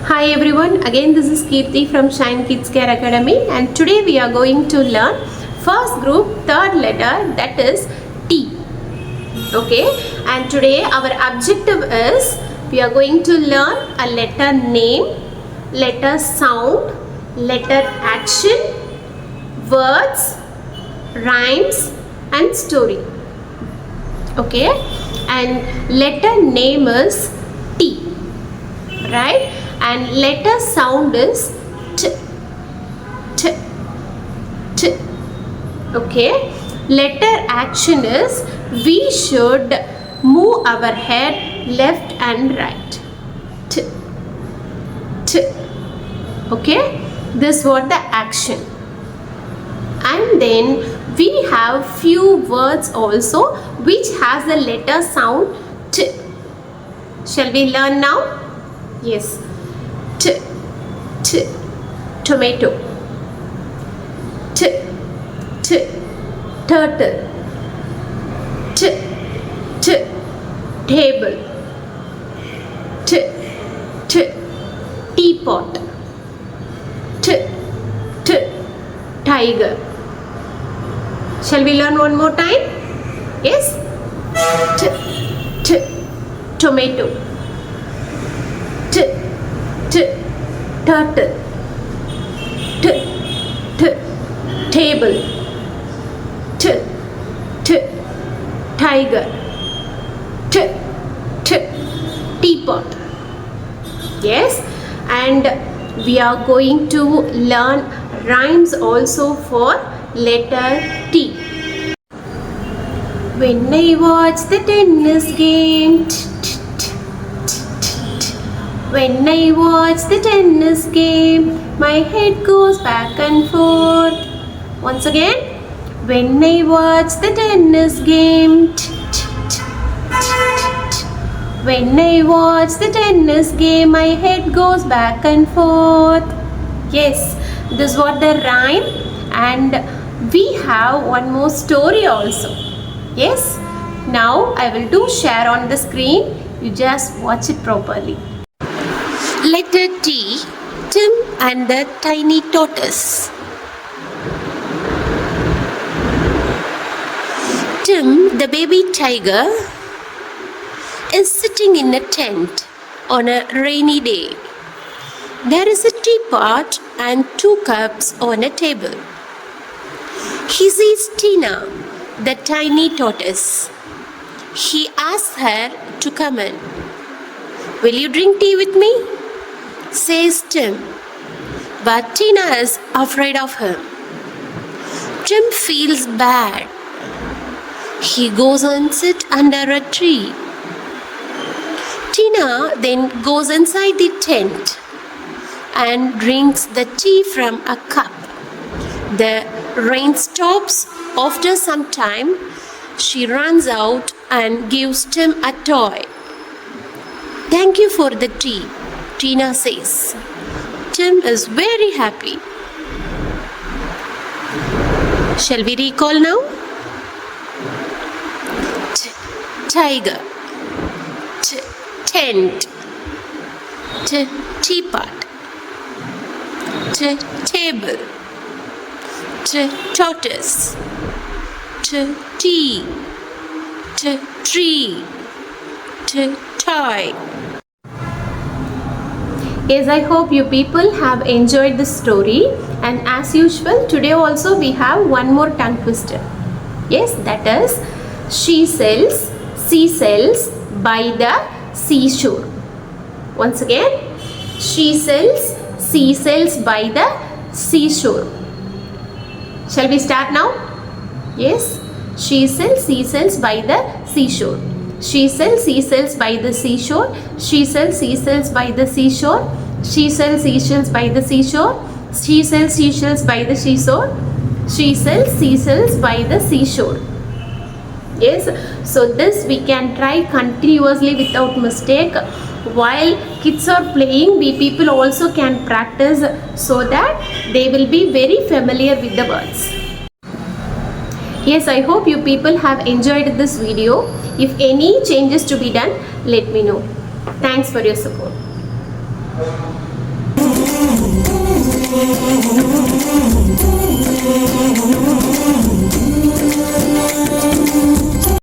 Hi everyone, again this is Kirti from Shine Kids Care Academy, and today we are going to learn first group third letter, that is T. Okay, and today our objective is we are going to learn a letter name, letter sound, letter action, words, rhymes and story. Okay, and letter name is T, right? And letter sound is T, T, T. Okay, letter action is we should move our head left and right. T, T. Okay, this was the action. And then we have few words also which has the letter sound T. Shall we learn now? Yes. T, T, tomato. T, T, turtle. T, T, table. T, T, teapot. T, T, tiger. Shall we learn one more time? Yes? T, T, tomato. T, T, turtle. T, T, table. T, T, tiger. T, T, teapot. Yes, and we are going to learn rhymes also for letter T. When I watch the tennis game, when I watch the tennis game, my head goes back and forth. Once again, when I watch the tennis game, when I watch the tennis game, my head goes back and forth. Yes, this was the rhyme, and we have one more story also. Yes, now I will do share on the screen. You just watch it properly. Letter T, Tim and the Tiny Tortoise. Tim, the baby tiger, is sitting in a tent on a rainy day. There is a teapot and 2 cups on a table. He sees Tina, the tiny tortoise. He asks her to come in. Will you drink tea with me? Says Tim, but Tina is afraid of him. Tim feels bad. He goes and sits under a tree. Tina then goes inside the tent and drinks the tea from a cup. The rain stops. After some time, she runs out and gives Tim a toy. Thank you for the tea, Tina says. Tim is very happy. Shall we recall now? Tiger. Tent. Teapot. Table. Tortoise. Tea. Tree. Toy. Yes, I hope you people have enjoyed the story, and as usual today also we have one more tongue twister. Yes, that is she sells by the seashore. Once again, she sells by the seashore. Shall we start now? Yes, she sells by the seashore. She sells by the seashore. She sells by the seashore. She sells seashells by the seashore. She sells seashells by the seashore. She sells seashells by the seashore. Yes, so this we can try continuously without mistake. While kids are playing, we people also can practice so that they will be very familiar with the words. Yes, I hope you people have enjoyed this video. If any changes to be done, let me know. Thanks for your support.